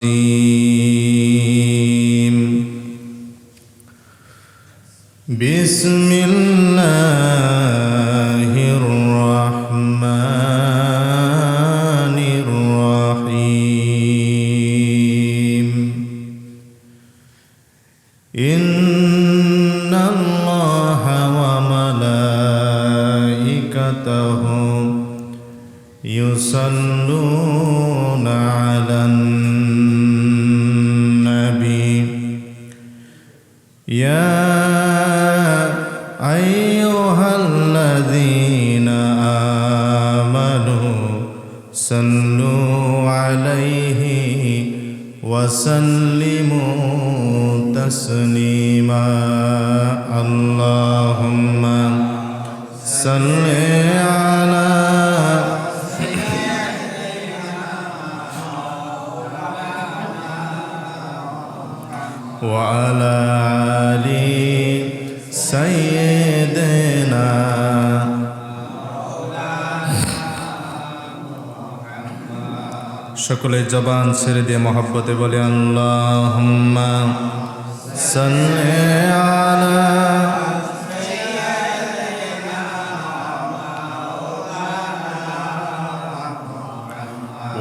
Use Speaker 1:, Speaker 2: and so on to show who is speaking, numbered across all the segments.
Speaker 1: بسم الله الرحمن الرحيم إن الله وملائكته يصلون على النبي يا أيها الذين آمنوا صلوا عليه وسلموا تسليما اللهم صل على وعلى آل سيدنا সকলে জবান ছেড়ে দিয়ে মহব্বতে বলে আল্লাহুম্মা সাল্লি আলা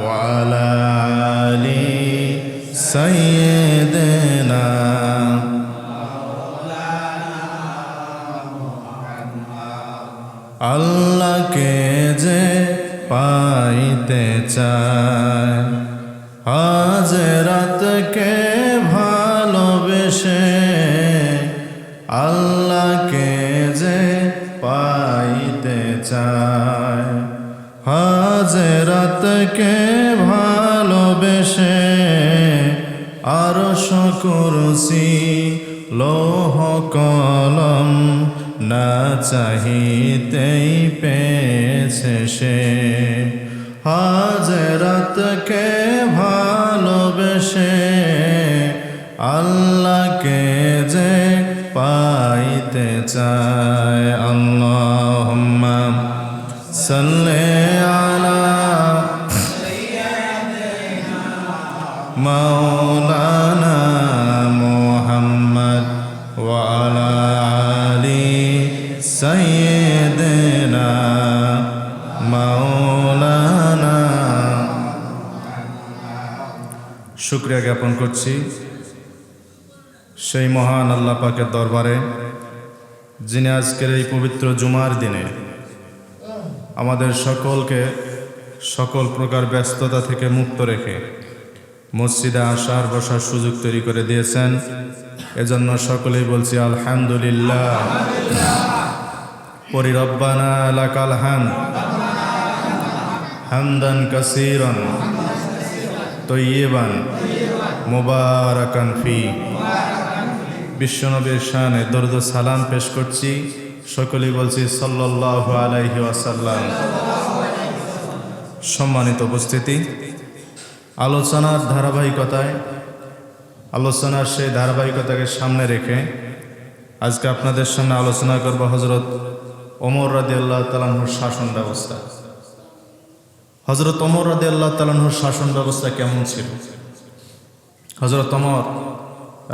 Speaker 1: ওয়া আলা আলি সাইয়্যিদিনা আল্লাহকে যে পাইতে চায় আজ রাতকে ভালোবেসে আল্লাহকে যে পাইতে চায় আজ রাতকে ভালোবেসে আরশ কুরসি লৌহ কলম না চাহিতেই পেয়েছে সে হাজরাতকে ভালোবেসে আল্লাহকে যে পাইতে চায় আল্লাহুম্মা সাল্লি আলা মাওলানা মুহাম্মদ ওয়া আলা আলি সাইয়্যিদিনা মাওলানা। শুকরিয়া জ্ঞাপন করছি সেই মহান আল্লাহ পাকের দরবারে যিনি আজকের এই পবিত্র জুমার দিনে আমাদের সকলকে সকল প্রকার ব্যস্ততা থেকে মুক্ত রেখে মসজিদে আসার বসার সুযোগ তৈরি করে দিয়েছেন। এজন্য সকলেই বলছি আলহামদুলিল্লাহ। পরি রব্বানা লাকাল হামদ হামদান কাসীরান তয়্যিবান মুবারাকান ফি। বিশ্বনবীর শানে দরুদ ও সালাম পেশ করছি। সকলেই বলছি সাল্লাল্লাহু আলাইহি ওয়াসাল্লাম। সম্মানিত উপস্থিতি, আলোচনার ধারাবাহিকতায় আলোচনার সেই ধারাবাহিকতাকে সামনে রেখে আজকে আপনাদের সামনে আলোচনা করব হযরত ওমর রাদিয়াল্লাহু তাআলা আনহুর শাসন ব্যবস্থা। হযরত ওমর রাদিয়াল্লাহু তাআলা আনহুর শাসন ব্যবস্থা কেমন ছিল? হযরত ওমর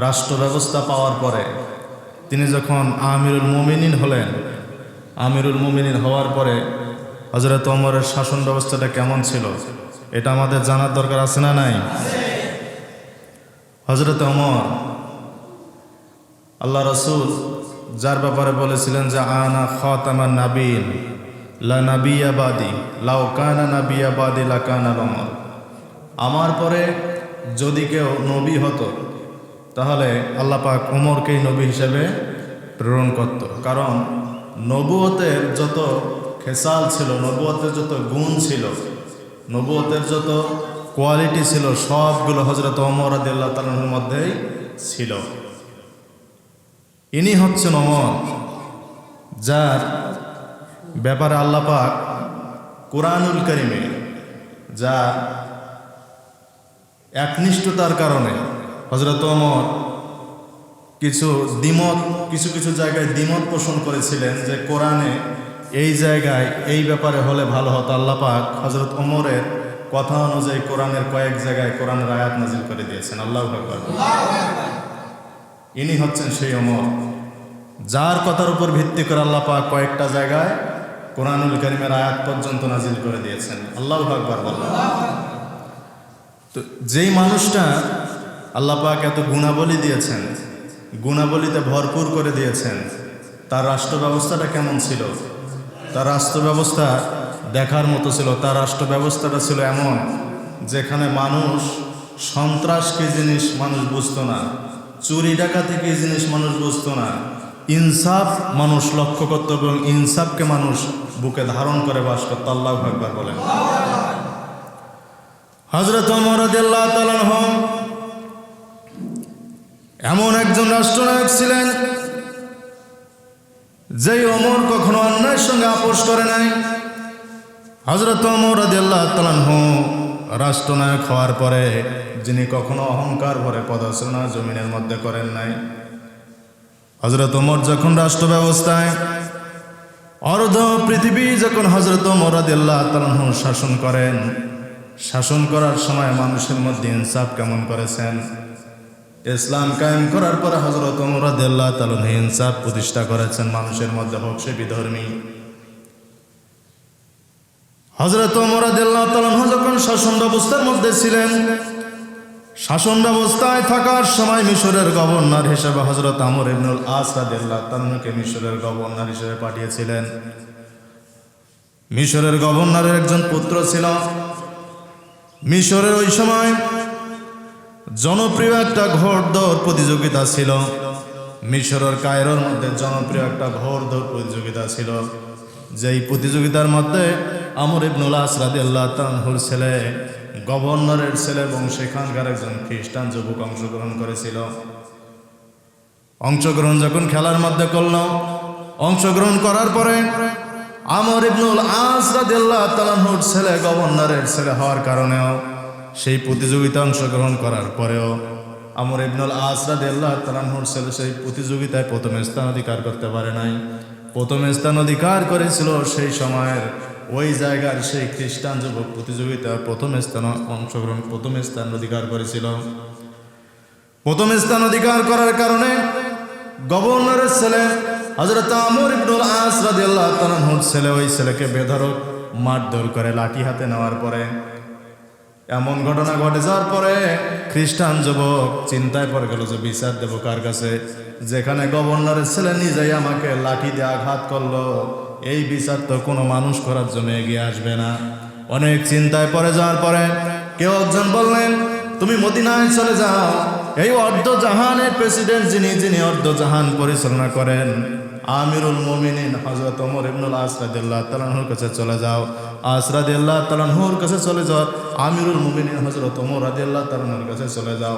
Speaker 1: রাষ্ট্র ব্যবস্থা পাওয়ার পরে তিনি যখন আমিরুল মুমিনিন হলেন, আমিরুল মুমিনিন হওয়ার পরে হযরত ওমরের শাসন ব্যবস্থাটা কেমন ছিল এটা আমাদের জানার দরকার আছে না নাই? হযরত ওমর আল্লাহ রাসূল যার ব্যাপারে বলেছিলেন যে আনা খাতামান নাবিয়্যিন লা নাবিয়্যা বাদি লাউ কানা নাবিয়্যা বাদি লা কানা ওমর। আমার পরে যদি কেউ নবী হতো তাহলে আল্লাহ পাক ওমরকেই নবী হিসেবে প্রেরণ করত। কারণ নবুয়তের যত খেসাল ছিল, নবুয়তের যত গুণ ছিল, নবুয়তের যত কোয়ালিটি ছিল সবগুলো হযরত ওমর রাদিয়াল্লাহু তাআলার মধ্যেই ছিল। ইনি হচ্ছেন ওমর যার ব্যাপারে আল্লাহ পাক কুরআনুল কারীমে যা একনিষ্ঠতার কারণে হযরত ওমর কিছু কিছু জায়গায় দ্বিমত পোষণ করেছিলেন যে কোরআনে এই জায়গায় এই ব্যাপারে হলে ভালো হতো। আল্লাহ পাক হযরত ওমরের কথা অনুযায়ী কোরআনের কয়েক জায়গায় কোরআনের আয়াত নাজিল করে দিয়েছেন। আল্লাহু আকবার। ইনি হচ্ছেন সেই ওমর যার কথার উপর ভিত্তি করে আল্লাহ পাক কয়েকটা জায়গায় কোরআনুল কারীমের আয়াত পর্যন্ত নাজিল করে দিয়েছেন। আল্লাহু আকবার বলেন। তো যেই মানুষটা আল্লাহ পাক এত গুণাবলী দিয়েছেন, গুণাবলীতে ভরপুর করে দিয়েছেন, তার রাষ্ট্র ব্যবস্থাটা কেমন ছিল? তার রাষ্ট্র ব্যবস্থা দেখার মতো ছিল। তার রাষ্ট্র ব্যবস্থাটা ছিল এমন যেখানে মানুষ সন্ত্রাস কি জিনিস মানুষ বুঝতো না, চুরি ডাকাতি কি জিনিস মানুষ বুঝতো না, ইনসাফ মানুষ লক্ষ্য করত এবং ইনসাফকে মানুষ বুকে ধারণ করে বাস করত। আল্লাহু আকবার বলেন। হযরত ওমর রাদিয়াল্লাহু তাআলা আনহু এমন একজন রাষ্ট্রনায়ক ছিলেন যেই ওমর কখনো অন্যায়ের সঙ্গে আপোষ করে নাই। হযরত ওমর রাদিয়াল্লাহু তাআলা আনহু রাষ্ট্রনায়ক হওয়ার পরে যিনি কখনো অহংকার ভরে পদার্চনা জমিনের মধ্যে করেন নাই। হযরত ওমর যখন রাষ্ট্র ব্যবস্থায় অর্ধ পৃথিবী যখন হযরত ওমর রাদিয়াল্লাহু তাআলা আনহু শাসন করেন, শাসন করার সময় মানুষের মধ্যে ইনসাফ কেমন করেছেন। ইসলাম কায়েম করার পরে হযরত ওমর রাদিয়াল্লাহু তাআলা আনহু ইনসাফ প্রতিষ্ঠা করেছেন মানুষের মধ্যে, হোক সে বিধর্মী। হযরত ওমর রাদিয়াল্লাহু তাআলা আনহু যখন শাসন ব্যবস্থার মধ্যে ছিলেন, শাসন ব্যবস্থায় থাকার সময় মিশরের গভর্নর হিসেবে হযরত আমর ইবনুল আস রাদিয়াল্লাহু তাআলা আনহুকে মিশরের গভর্নর হিসেবে পাঠিয়েছিলেন। মিশরের গভর্নরের একজন পুত্র ছিল। মিশরের ওই সময় জনপ্রিয় একটা ঘোড়দৌড় প্রতিযোগিতা ছিল। মিশরের কায়রোর মধ্যে জনপ্রিয় একটা ঘোড়দৌড় প্রতিযোগিতা ছিল, যেই প্রতিযোগিতার মধ্যে আমর ইবনুল আস রাদিয়াল্লাহু তাআলা আনহুর ছেলে, গভর্নরের ছেলে এবং সেখানকার একজন খ্রিস্টান যুবক অংশগ্রহণ করেছিল। অংশগ্রহণ যখন খেলার মধ্যে করল, অংশগ্রহণ করার পরে আমর ইবনুল আস রাদিয়াল্লাহু তাআলা আনহুর ছেলে গভর্নরের ছেলে হওয়ার কারণেও, সেই প্রতিযোগিতা অংশগ্রহণ করার পরেও আমর ইবনুল আস রাদিয়াল্লাহু তাআলা আনহুর ছেলে সেই প্রতিযোগিতায় প্রথম স্থান অধিকার করতে পারে নাই। প্রথম স্থান অধিকার করেছিল সেই সময়ের ওই জায়গার সেই খ্রিস্টান যুবক, প্রতিযোগিতা প্রথম স্থান অধিকার করেছিল। প্রথম স্থান অধিকার করার কারণে গভর্নরের ছেলে হযরত আমর ইবনুল আস রাদিয়াল্লাহু তাআলা আনহুর ছেলে ওই ছেলেকে বেধড়ক মারধর করে লাঠি হাতে নেওয়ার পরে, এমন ঘটনা ঘটে যাওয়ার পরে খ্রিস্টান যুবক চিন্তায় পড়ে গেল যে বিচার দেব কার কাছে? যেখানে গভর্নরের ছেলে নিজেই আমাকে লাঠি দিয়ে আঘাত করলো, এই বিচার তো কোনো মানুষ করার জন্য এগিয়ে আসবে না। অনেক চিন্তায় পড়ে যাওয়ার পরে কেউ একজন বললেন, তুমি মদিনায় চলে যাও, এই অর্ধ জাহানের প্রেসিডেন্ট যিনি অর্ধ জাহান পরিচালনা করেন, আমিরুল মুমিনিন হযরত ওমর ইবনুল আস রাদিয়াল্লাহু তাআলা আনহুর কাছে চলে যাও। আস রাদিয়াল্লাহু তাআলা আনহুর কাছে চলে যাও, আমিরুল মুমিনিন হযরত ওমর রাদিয়াল্লাহু তাআলা আনহুর কাছে চলে যাও।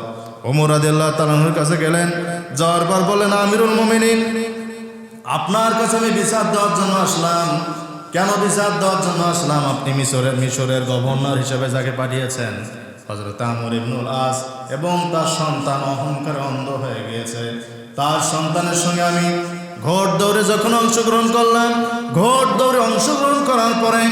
Speaker 1: ওমর রাদিয়াল্লাহু তাআলা আনহুর কাছে গেলেন, যাওয়ার পর বললেন, আমিরুল মুমিনিন, আপনার কাছে আমি বিচার দেওয়ার জন্য আসলাম। কেন বিচার দেওয়ার জন্য আসলাম? আপনি মিশরের গভর্নর হিসেবে যাকে পাঠিয়েছেন হযরত আমর ইবনুল আস, এবং তার সন্তান অহংকারে অন্ধ হয়ে গিয়েছে। তার সন্তানের সঙ্গে আমি ঘোড়দৌড়ে যখন অংশগ্রহণ করলাম, ঘোড়দৌড়ে অংশগ্রহণ করার পরে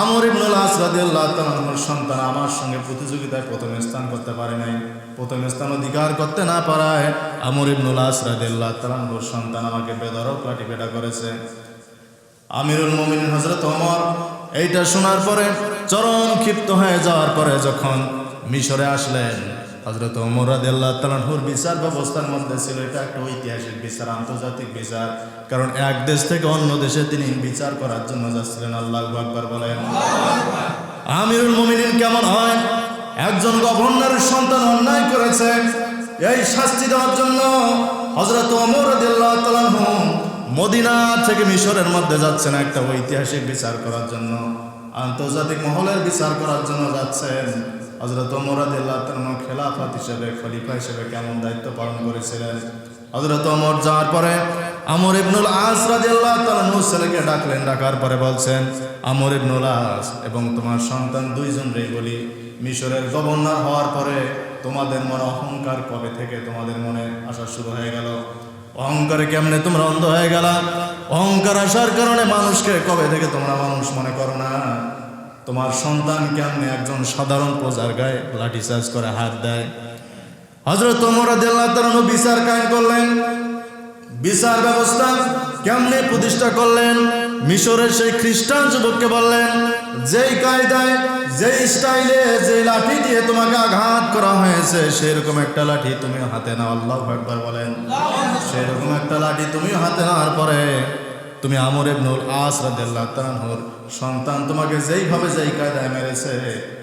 Speaker 1: আমর ইবনুল আস রাদিয়াল্লাহু তাআলা আনহুর সন্তান আমার সঙ্গে প্রতিযোগিতায় প্রথম স্থান করতে পারে নাই। প্রথম স্থান অধিকার করতে না পারায় আমর ইবনুল আস রাদিয়াল্লাহু তাআলা আনহুর সন্তান আমাকে বেধড়ক লাঠিপেটা করেছে। আমিরুল মুমিনিন হযরত ওমর এইটা শোনার পরে চরম ক্ষিপ্ত হয়ে যাওয়ার পরে যখন মিশরে আসলেন, হযরত ওমর রাদিয়াল্লাহু তাআলা আনহুর বিচার ব্যবস্থার মধ্যে ছিল এটা একটা ঐতিহাসিক বিচার, আন্তর্জাতিক বিচার। কারণ এক দেশ থেকে অন্য দেশে তিনি বিচার করার জন্য যাচ্ছিলেন। আল্লাহু আকবার বলেন। আমিরুল মুমিনিন কেমন হয়? একজন গভর্নরের সন্তান অন্যায় করেছে, এই শাস্তি দেওয়ার জন্য হযরত ওমর রাদিয়াল্লাহু তাআলা আনহু মদিনা থেকে মিশরের মধ্যে যাচ্ছেন একটা ঐতিহাসিক বিচার করার জন্য, আন্তর্জাতিক মহলের বিচার করার জন্য যাচ্ছেন। হযরত ওমর রাদিয়াল্লাহু তাআলা আনহু খেলাফত হিসেবে, খলিফা হিসেবে কেমন দায়িত্ব পালন করেছিলেন। হযরত ওমর যাওয়ার পরে আমর ইবনুল আস রাদিয়াল্লাহু তাআলা আনহু ছেলেকে ডাকলেন। ডাকার পরে বলছেন, আমর ইবনুল আস এবং তোমার সন্তান দুইজনকেই বলি, মিশরের গভর্নর হওয়ার পরে তোমাদের মনে অহংকার কবে থেকে তোমাদের মনে আসা শুরু হয়ে গেল? অহংকারে কেমনে তোমরা অন্ধ হয়ে গেলা? অহংকার আসার কারণে মানুষকে কবে থেকে তোমরা মানুষ মনে করো না? তোমার সন্তান কেমনে একজন সাধারণ প্রজার গায়ে লাঠিচার্জ করে হাত দেয়। হযরত ওমর রাদিয়াল্লাহু তাআলা বিচার কায়েম করলেন। বিচার ব্যবস্থা কেমনে প্রতিষ্ঠা করলেন? মিশরের সেই খ্রিস্টান যুবককে বললেন, যেই কায়দায়, যেই স্টাইলে, যেই লাঠি দিয়ে তোমাকে আঘাত করা হয়েছে সেরকম একটা লাঠি তুমি হাতে নাও। আল্লাহু আকবার বলেন। সেরকম একটা লাঠি তুমি হাতে নেওয়ার পরে তুমি আমর ইবনুল আস রাদিয়াল্লাহু তাআলা আনহুর সন্তান তোমাকে যেইভাবে যেই কায়দায় মেরেছে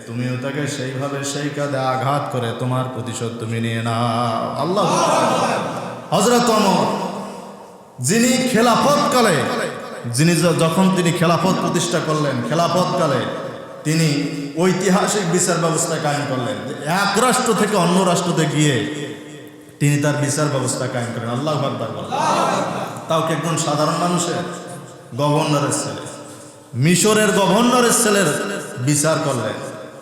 Speaker 1: তুমিও তাকে সেইভাবে সেই কায়দায় আঘাত করে তোমার প্রতিশোধ তুমি নিয়ে নাও। আল্লাহু আকবার। হযরত ওমর যিনি খেলাফতকালে, যখন তিনি খেলাফত প্রতিষ্ঠা করলেন, খেলাফতকালে তিনি ঐতিহাসিক বিচার ব্যবস্থা কায়েম করলেন। এক রাষ্ট্র থেকে অন্য রাষ্ট্রতে গিয়ে তিনি তার বিচার ব্যবস্থা কায়েম করেন। আল্লাহু আকবার। তাও কি একজন সাধারণ মানুষের, গভর্নরের ছেলে, মিশরের গভর্নরের ছেলের বিচার করলেন।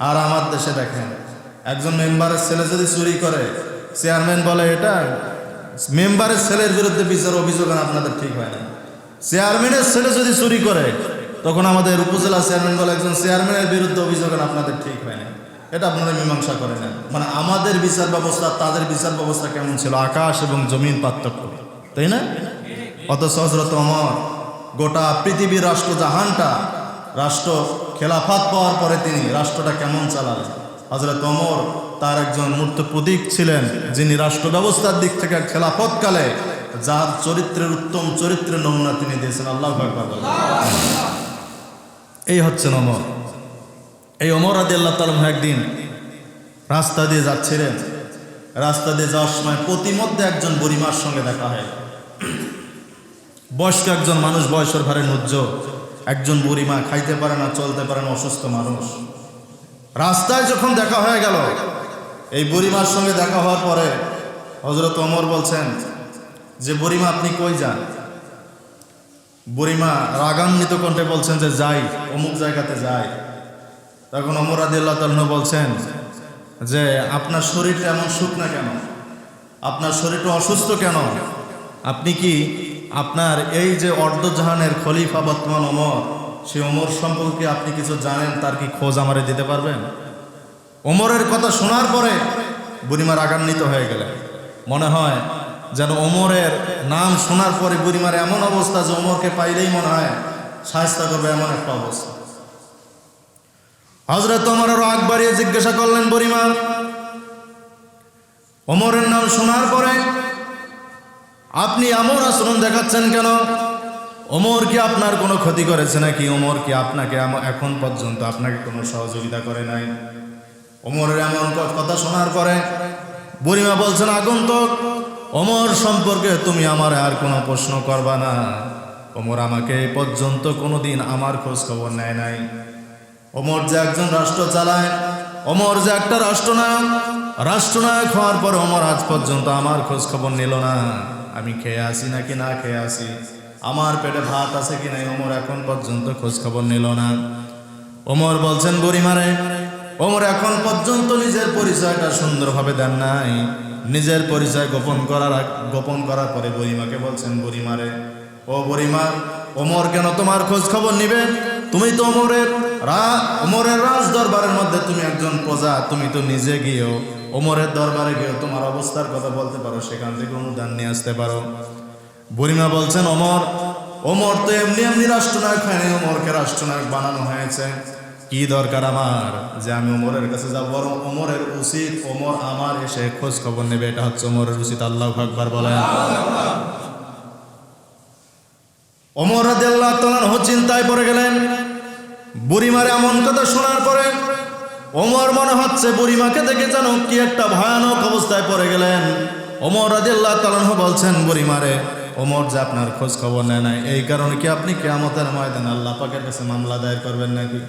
Speaker 1: আর আমার দেশে দেখেন, একজন মেম্বারের ছেলে যদি চুরি করে, চেয়ারম্যান বলে এটা মেম্বারের ছেলের বিরুদ্ধে বিচার, অভিযোগ আপনাদের ঠিক হয় না। চেয়ারম্যানের ছেলে যদি চুরি করে, তখন আমাদের উপজেলা চেয়ারম্যান বলে একজন চেয়ারম্যানের বিরুদ্ধে অভিযোগ আপনাদের ঠিক হয় না, এটা আপনারা মীমাংসা করে নেন। মানে আমাদের বিচার ব্যবস্থা তাদের বিচার ব্যবস্থা কেমন ছিল, আকাশ এবং জমিন পার্থক্য, তাই না? অথচ হযরত ওমর গোটা পৃথিবীর রাষ্ট্রজাহানটা, রাষ্ট্র খেলাফত পাওয়ার পরে তিনি রাষ্ট্রটা কেমন চালালেন। হযরত ওমর তার একজন মূর্ত প্রতীক ছিলেন, যিনি রাষ্ট্র ব্যবস্থার দিক থেকে খেলাফতকালে যার চরিত্রের উত্তম চরিত্রের নমুনা তিনি দিয়েছেন। আল্লাহু আকবার। এই হচ্ছেন ওমর। এই ওমর রাদিয়াল্লাহু তাআলা একদিন রাস্তা দিয়ে যাচ্ছিলেন। রাস্তা দিয়ে যাওয়ার সময় প্রতিমধ্যে একজন বুড়িমার সঙ্গে দেখা হয়। বয়স্ক একজন মানুষ, বয়সের ভারে নুজ্জ একজন বুড়িমা, খাইতে পারে না, চলতে পারে না, অসুস্থ মানুষ। রাস্তায় যখন দেখা হয়ে গেল, এই বুড়িমার সঙ্গে দেখা হওয়ার পরে হযরত ওমর বলছেন যে, বুড়িমা আপনি কই যান? বুড়িমা রাগান্বিত কণ্ঠে বলছেন যে যাই, অমুক জায়গাতে যাই। তখন ওমর রাদিয়াল্লাহু তাআলা বলছেন যে আপনার শরীরটা এমন শুকনা কেন? আপনার শরীরটা অসুস্থ কেন? আপনি কি আপনার এই যে অর্ধজাহানের খলিফা বর্তমান ওমর, সেই ওমর সম্পর্কে আপনি কিছু জানেন? তার কি খোঁজ আমারে দিতে পারবেন? ওমরের কথা শোনার পরে বুড়িমা রাগান্বিত হয়ে গেলেন। মনে হয় যেন ওমরের নাম শোনার পরে বুড়িমার এমন অবস্থা যে ওমরকে পাইলেই মনে হয় শায়েস্তা করবে, এমন একটা অবস্থা। হযরত ওমর রাগ বাড়িয়ে জিজ্ঞাসা করলেন, বুড়িমা ওমরের নাম শোনার পরে আপনি এমন আচরণ দেখাচ্ছেন কেন? ওমর কি আপনার কোনো ক্ষতি করেছে নাকি? ওমর কি আপনাকে এখন পর্যন্ত আপনাকে কোনো সহযোগিতা করে নাই? ওমরের এমন কথা শোনার পরে বুড়িমা বলছেন, আগন্তুক, ওমর সম্পর্কে তুমি আমার আর কোনো প্রশ্ন করবা না। ওমর আমাকে এই পর্যন্ত কোনোদিন আমার খোঁজ খবর নেয় নাই। ওমর যে একজন রাষ্ট্র চালায়, ওমর যে একটা রাষ্ট্রনায়ক হওয়ার পর ওমর আজ পর্যন্ত আমার খোঁজ খবর নিল না। আমি খেয়ে আসি নাকি না খেয়ে আসি, আমার পেটে ভাত আছে কি নাই, ওমর এখন পর্যন্ত খোঁজ খবর নিল না। ওমর বলছেন, বুড়িমারে, ওমর এখন পর্যন্ত নিজের পরিচয়টা সুন্দরভাবে দেন নাই। নিজের পরিচয় গোপন করার পরে বুড়িমাকে বলছেন, বুড়িমারে, ও বুড়িমা, ওমর কেন তোমার খোঁজ খবর নিবে? তুমি তো ওমরের রাজ দরবারের মধ্যে তুমি একজন প্রজা, তুমি তো নিজে গিয়েও ওমরের দরবারে গিয়েও তোমার অবস্থার কথা বলতে পারো, সেখান থেকে অনুদান নিয়ে আসতে পারো। বুড়িমা বলছেন, ওমর তো এমনি রাষ্ট্রনায়ক হয়নি, ওমরকে রাষ্ট্রনায়ক বানানো হয়েছে। কি দরকার আমার যে আমি ওমরের কাছে যাব? বরং ওমরের উচিত ওমর আমার এসে খোঁজ খবর নেবে, এটা হচ্ছে ওমরের উচিত। আল্লাহু আকবার বলেন। ওমর রাদিয়াল্লাহু তাআলা চিন্তায় পড়ে গেলেন। বুড়িমার এমন কথা শোনার পরে ওমর মনে হচ্ছে বুড়িমাকে দেখে যেন কি একটা ভয়ানক অবস্থায় পড়ে গেলেন। ওমর রাদিয়াল্লাহু তাআলা বলছেন, বুড়িমারে, ওমর যে আপনার খোঁজ খবর নেয় নাই, এই কারণে কি আপনি কিয়ামতের ময়দানে আল্লাহ পাকের কাছে মামলা দায়ের করবেন নাকি?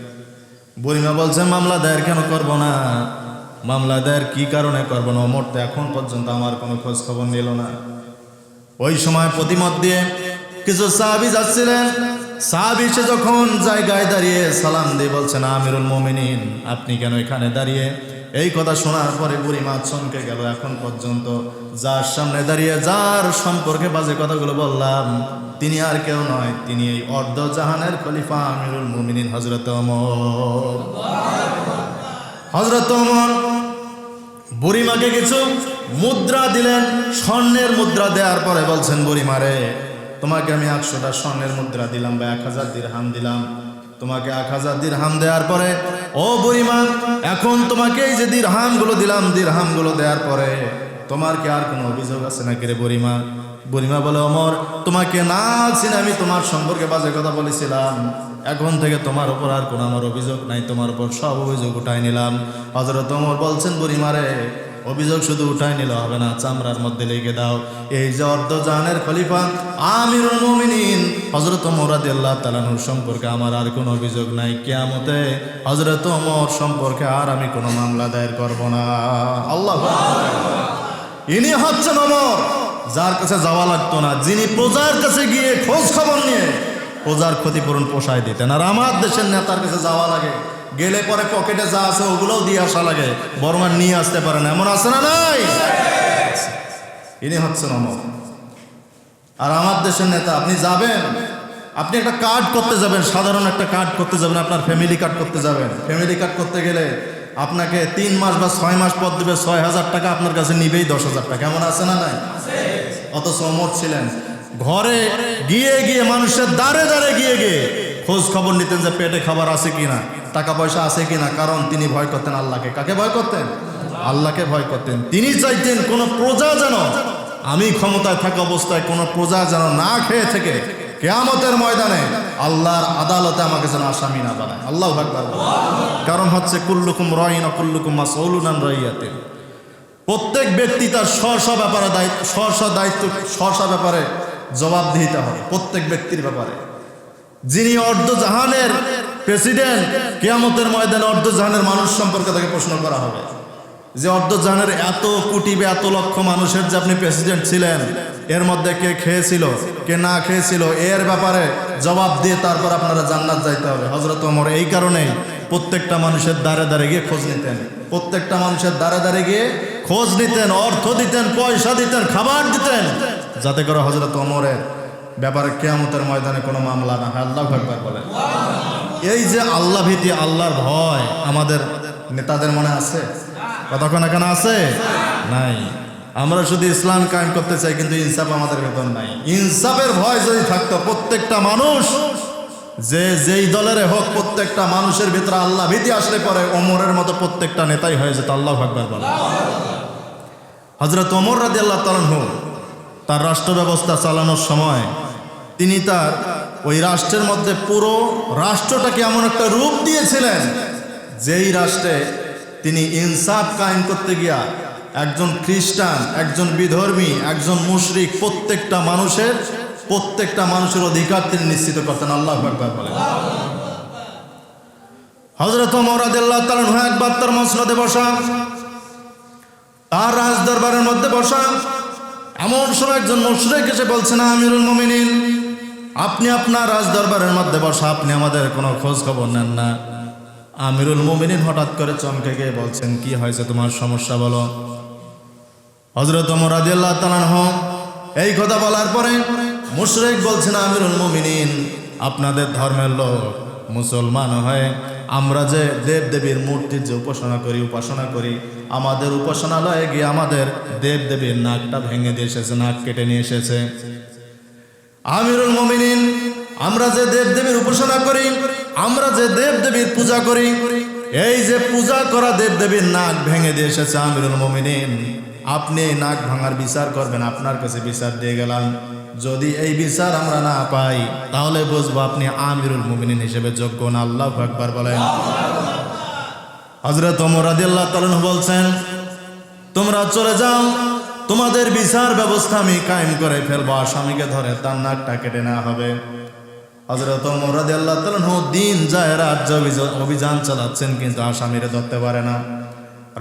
Speaker 1: বুড়িমা বলছেন, মামলা দায়ের কেন করব না? মামলা দায়ের কি কারণে করব না? ওমর তো এখন পর্যন্ত আমার কোনো খোঁজ খবর নিল না। ওই সময় প্রতিমত দিয়ে কিছু সাহাবী যাচ্ছিলেন। সাহাবী সে যখন জায়গায় দাঁড়িয়ে সালাম দিয়ে বলছেন, আমিরুল মুমিনিন, আপনি কেন এখানে দাঁড়িয়ে এই কথা শোনার পরে বুড়িমা চমকে গেল। এখন পর্যন্ত যার সামনে দাঁড়িয়ে যার সম্পর্কে বাজে কথাগুলো বললাম, তিনি আর কেউ নয়, তিনি এই অর্ধ জাহানের খলিফা আমিরুল মুমিনিন হযরত ওমর। হযরত ওমর বুড়িমাকে কিছু মুদ্রা দিলেন, স্বর্ণের মুদ্রা দেওয়ার পরে বলছেন, বুড়িমারে তোমাকে আমি 100টা স্বর্ণের মুদ্রা দিলাম বা 1000 দিরহাম দিলাম। তোমাকে 1000 দিরহাম দেওয়ার পরে ও বুড়িমা, এখন তোমাকে এই যে দিরহামগুলো দিলাম, দিরহামগুলো দেওয়ার পরে তোমার কি আর কোনো অভিযোগ আছে নাকি রে বুড়িমা? বুড়িমা বলে, ওমর তোমাকে না চিনে আমি তোমার সম্পর্কে বাজে কথা বলেছিলাম, এখন থেকে তোমার উপর আর কোনো আমার অভিযোগ নাই, তোমার উপর সব অভিযোগ উঠাই নিলাম। হযরত ওমর বলছেন, বুড়িমারে অভিযোগ শুধু উঠাই নিলে হবে না, চামড়ার মধ্যে লিখে দাও, এই যে অর্ধ জাহানের খলিফা আমিরুল মুমিনিন হযরত ওমর রাদিয়াল্লাহু তাআলা আনহু সম্পর্কে আমার আর কোনো অভিযোগ নাই, কিয়ামতে হযরত ওমর সম্পর্কে আর আমি কোনো মামলা দায়ের করব না। আল্লাহু আকবার। ইনি হচ্ছেন ওমর, যার কাছে যাওয়া লাগতো না, যিনি প্রজার কাছে গিয়ে খোঁজ খবর নিয়ে প্রজার ক্ষতিপূরণ পোষায় দিতেন। আর আমার দেশের নেতার কাছে যাওয়া লাগে, গেলে পরে পকেটে যা আছে ওগুলোও দিয়ে আসা লাগে, বরং নিয়ে আসতে পারে না, এমন আছে না নাই? ইনি হচ্ছেন ওমর। আর আমার দেশের নেতা, আপনি যাবেন, আপনি একটা কার্ড করতে যাবেন, সাধারণ একটা কার্ড করতে যাবেন, আপনার ফ্যামিলি কার্ড করতে যাবেন। ফ্যামিলি কার্ড করতে গেলে আপনাকে 3 মাস বা 6 মাস পর দেবে 6000 টাকা, আপনার কাছে নিবেই 10,000 টাকা, এমন আছে না নাই? অথচ ওমর ছিলেন ঘরে গিয়ে গিয়ে মানুষের দাঁড়ে দাঁড়ে গিয়ে গিয়ে খোঁজ খবর নিতেন যে পেটে খাবার আছে কিনা, টাকা পয়সা আছে কিনা, কারণ তিনি ভয় করতেন আল্লাহকে। কাকে ভয় করতেন? আল্লাহকে ভয় করতেন। তিনি চাইতেন কোন প্রজা যেন, আমি ক্ষমতায় থাকা অবস্থায় কোন প্রজা যেন না খেয়ে থেকে কিয়ামতের ময়দানে আল্লাহর আদালতে আমাকে যেন আসামি না বানায়। আল্লাহু আকবার। কারণ হচ্ছে কুল্লুকুম রাইন ওয়া কুল্লুকুম মাসউলুন আন রাইয়াতিহি। প্রত্যেক ব্যক্তি তার স্ব ব্যাপারে দায়িত্ব স্ব ব্যাপারে জবাবদিহিতে হবে, প্রত্যেক ব্যক্তির ব্যাপারে। যিনি অর্ধ জাহানের প্রেসিডেন্ট, কিয়ামতের ময়দানে অর্ধ জাহানের মানুষ সম্পর্কে তাকে প্রশ্ন করা হবে যে অর্ধ জাহানের এত কোটি বা এত লক্ষ মানুষের যে আপনি প্রেসিডেন্ট ছিলেন, এর মধ্যে কে খেয়েছিল কে না খেয়েছিল, এর ব্যাপারে জবাব দিয়ে তারপর আপনারা জান্নাত যাইতে হবে। হযরত ওমর এই কারণেই প্রত্যেকটা মানুষের দ্বারে দ্বারে গিয়ে খোঁজ নিতেন, প্রত্যেকটা মানুষের দ্বারে দ্বারে গিয়ে খোঁজ নিতেন, অর্থ দিতেন, পয়সা দিতেন, খাবার দিতেন, যাতে করে হযরত ওমরের ব্যাপারে কিয়ামতের ময়দানে কোনো মামলা না হয়। আল্লাহু আকবার বলেন। এই যে আল্লাহ ভীতি, আল্লাহর ভয় আমাদের নেতাদের মনে আছে? কতক্ষণ এখানে আছে? নাই। আমরা শুধু ইসলাম কায়েম করতে চাই, কিন্তু ইনসাফ আমাদের ভেতর নাই। ইনসাফের ভয় যদি থাকতো, প্রত্যেকটা মানুষ যেই দলের হোক, প্রত্যেকটা মানুষের ভিতরে আল্লাহ ভীতি আসলে পরে ওমরের মতো প্রত্যেকটা নেতাই হয়ে যেত। আল্লাহু আকবার বলেন। হযরত ওমর রাদিয়াল্লাহু তাআলা আনহু তার রাষ্ট্র ব্যবস্থা চালানোর সময় তিনি তার ওই রাষ্ট্রের মধ্যে পুরো রাষ্ট্রটাকে এমন একটা রূপ দিয়েছিলেন, যেই রাষ্ট্রে তিনি ইনসাফ কায়েম করতে গিয়া একজন খ্রিস্টান, একজন বিধর্মী, একজন মুশরিক, প্রত্যেকটা মানুষের অধিকার তিনি নিশ্চিত করতেন। আল্লাহু আকবার বলেন। হযরত ওমর রাদিয়াল্লাহু তাআলা আনহু একবার তার মসনদে বসা, তার রাজ দরবারের মধ্যে বসা, এমন সময় একজন মুশরিক এসে বলছেন, আমিরুল মুমিনিন, আপনি আপনার রাজ দরবারের মধ্যে বসা, আপনি আমাদের কোনো খোঁজ খবর নেন না। আমিরুল মুমিনিন হঠাৎ করে চমকে গিয়ে বলছেন, কি হয়েছে, তোমার সমস্যা বলো। হযরত ওমর রাদিয়াল্লাহু তাআলা আনহু এই কথা বলার পরে মুশরিক বলছেন, আমিরুল মুমিনিন, আপনাদের ধর্মের লোক মুসলমান হয়ে আমরা যে দেব দেবীর মূর্তির যে উপাসনা করি, আমাদের উপাসনালয়ে গিয়ে আমাদের দেব দেবীর নাকটা ভেঙে দিয়ে এসেছে, নাক কেটে নিয়ে এসেছে। আমিরুল মুমিনিন, আমরা যে দেব দেবীর উপাসনা করি, আমরা যে দেব দেবীর পূজা করি, এই যে পূজা করা দেব দেবীর নাক ভেঙে দিয়ে এসেছে। আমিরুল মুমিনিন, আপনি এই নাক ভাঙার বিচার করবেন, আপনার কাছে বিচার দিয়ে গেলাম। যদি এই বিচার আমরা না পাই, তাহলে বুঝবো আপনি আমিরুল মুমিনিন হিসেবে যোগ্য না। আল্লাহু আকবার বলেন। হযরত ওমর রাদিয়াল্লাহু তাআলা আনহু বলছেন, তোমরা চলে যাও, তোমাদের বিচার ব্যবস্থা আমি কায়েম করে ফেলবো, আসামিকে ধরে তার নাকটা কেটে নেওয়া হবে। হযরত ওমর রাদিয়াল্লাহু তাআলা আনহু দিন যায় রাত অভিযান চালাচ্ছেন, কিন্তু আসামিরে ধরতে পারে না।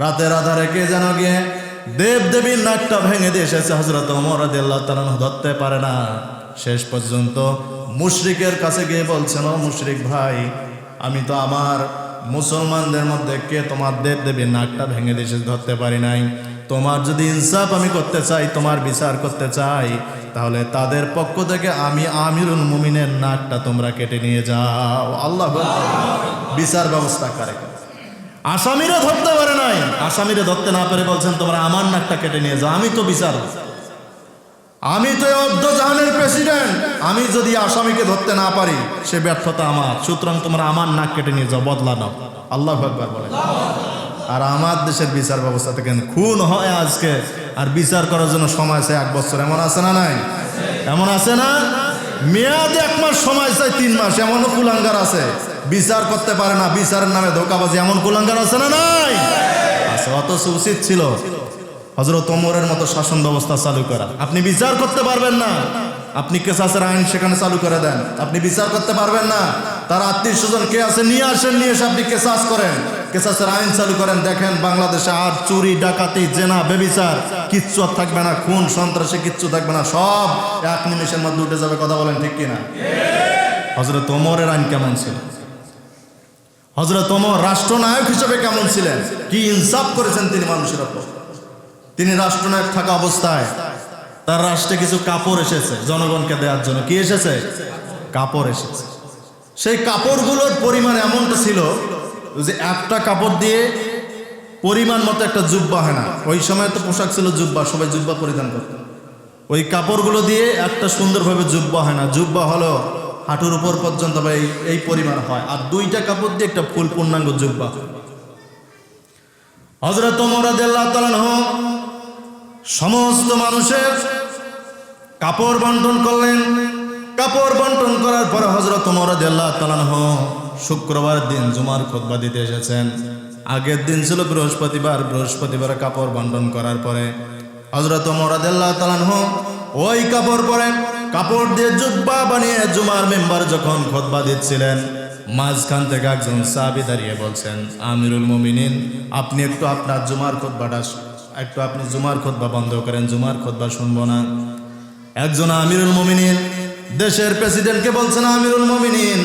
Speaker 1: রাতের আধারে কে যেন গিয়ে দেব দেবীর নাকটা ভেঙে দিয়ে এসেছে, হযরত ওমর রাদিয়াল্লাহু তাআলা আনহু ধরতে পারে না। শেষ পর্যন্ত মুশরিকের কাছে গিয়ে বলছেন, ও মুশরিক ভাই, আমি তো আমার মুসলমানদের মধ্যে কে তোমার দেবদেবীর নাকটা ভেঙে দিয়েছে ধরতে পারি নাই। তোমার যদি ইনসাফ আমি করতে চাই, তোমার বিচার করতে চাই, তাহলে তাদের পক্ষ থেকে আমি আমিরুল মুমিনের নাকটা তোমরা কেটে নিয়ে যাও। আল্লাহ বিচার ব্যবস্থা করে। আসামিরা ধরতে পারে নাই, আসামিরা ধরতে না পেরে বলছেন তোমরা আমার নাকটা কেটে নিয়ে যাও। আমি তো বিচার, আমি তো অর্ধ জাহানের প্রেসিডেন্ট, আমি যদি আসামিকে ধরতে না পারি সে ব্যর্থতা আমার, সুতরাং তোমরা আমার নাক কেটে নিয়ে যাও, বদলা নাও। আল্লাহু আকবার বলে। আর আমার দেশের বিচার ব্যবস্থা থেকে খুন হয় আজকে, আর বিচার করার জন্য সময় চাই 1 বছর, এমন আছে না নাই? এমন আছে না? মেয়াদে 1 মাস সময় চাই, 3 মাস, এমনও কুলাঙ্গার আছে বিচার করতে পারে না, বিচারের নামে ধোঁকাবাজি, এমন কুলাঙ্গার আছে না নাই? আছে। অথচ উচিত ছিল হযরত ওমরের মতো শাসন ব্যবস্থা চালু করা। আপনি বিচার করতে পারবেন না, আপনি কেসাসের আইন সেখানে চালু করে দেন। আপনি বিচার করতে পারবেন না, তার আত্মীয় স্বজন কে আছে নিয়ে আসেন, নিয়ে এসে আপনি কেসাস করেন, কেসাসের আইন চালু করেন। দেখেন বাংলাদেশে আর চুরি, ডাকাতি, জেনা, বেবিচার কিচ্ছু আর থাকবে না, খুন সন্ত্রাসী কিচ্ছু থাকবে না, সব 1 নিমেষের মধ্যে উঠে যাবে। কথা বলেন ঠিক কিনা? হযরত ওমরের আইন কেমন ছিল? হযরত ওমর রাষ্ট্রনায়ক হিসেবে কেমন ছিলেন? কি ইনসাফ করেছেন তিনি মানুষের উপর। তিনি রাষ্ট্রনায়ক থাকা অবস্থায় তার রাষ্ট্রে কিছু কাপড় এসেছে জনগণকে দেওয়ার জন্য। কি এসেছে? কাপড় এসেছে। সেই কাপড়গুলোর পরিমাণ এমনটা ছিল যে একটা কাপড় দিয়ে পরিমাণ মতো একটা জুব্বা হয় না। ওই সময় তো পোশাক ছিল জুব্বা, সবাই জুব্বা পরিধান করত। ওই কাপড়গুলো দিয়ে একটা সুন্দরভাবে জুব্বা হয় না, জুব্বা হলো হাঁটুর উপর পর্যন্ত এই পরিমাণ হয়, আর 2টা কাপড় দিয়ে একটা ফুল পূর্ণাঙ্গ জুব্বা। হযরত ওমর রাদিয়াল্লাহু তাআলা আনহু সমস্ত মানুষের কাপড় বন্টন করলেন। কাপড় বন্টন করার পরে হযরত ওমর রাদিয়াল্লাহু তাআলা আনহু শুক্রবার দিন জুমার খুতবা দিতে এসেছেন। আগের দিন ছিল বৃহস্পতিবার, বৃহস্পতিবারে কাপড় বন্টন করার পরে হযরত ওমর রাদিয়াল্লাহু তাআলা আনহু ওই কাপড় পরে কাপড় দিয়ে জুব্বা বানিয়ে জুমার মেম্বার যখন খুতবা দিচ্ছিলেন, মাঝখান থেকে একজন সাহাবী দাঁড়িয়ে বলছেন, আমিরুল মুমিনিন, আপনি একটু আপনার জুমার খুতবাটা আপনি জুমার খুতবা বন্ধ করেন, জুমার খুতবা শুনবো না। একজন আমিরুল মুমিনিন দেশের প্রেসিডেন্টকে বলছেন, আমিরুল মুমিনিন,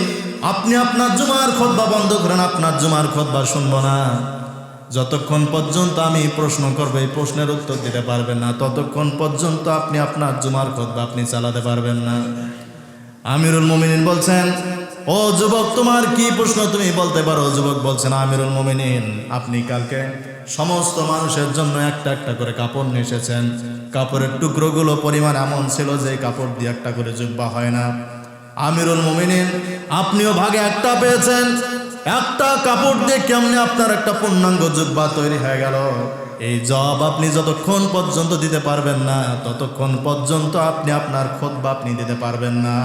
Speaker 1: আপনি আপনার জুমার খুতবা বন্ধ করেন, আপনার জুমার খুতবা শুনবো না। যতক্ষণ পর্যন্ত আমি প্রশ্ন করবো এই প্রশ্নের উত্তর দিতে পারবেন না, ততক্ষণ পর্যন্ত আপনি আপনার জুমার খুতবা আপনি চালাতে পারবেন না। আমিরুল মুমিনিন বলছেন, ও যুবক, তোমার কি প্রশ্ন তুমি বলতে পারো। যুবক বলছেন, আমিরুল মুমিনিন, আপনি কালকে সমস্ত মানুষের জন্য একটা একটা করে কাপড় নিয়ে এসেছেন। কাপড়ের টুকরোগুলো পরিমাণ এমন ছিল যে কাপড় দিয়ে একটা করে জুব্বা হয় না। আমিরুল মুমিনিন, আপনিও ভাগে একটা পেয়েছেন, একটা কাপড় দিয়ে কেমনে আপনার একটা পূর্ণাঙ্গ জুব্বা তৈরি হয়ে গেল? এই জবাব আপনি যতক্ষণ পর্যন্ত দিতে পারবেন না, ততক্ষণ পর্যন্ত আপনি আপনার খুতবা আপনি দিতে পারবেন না।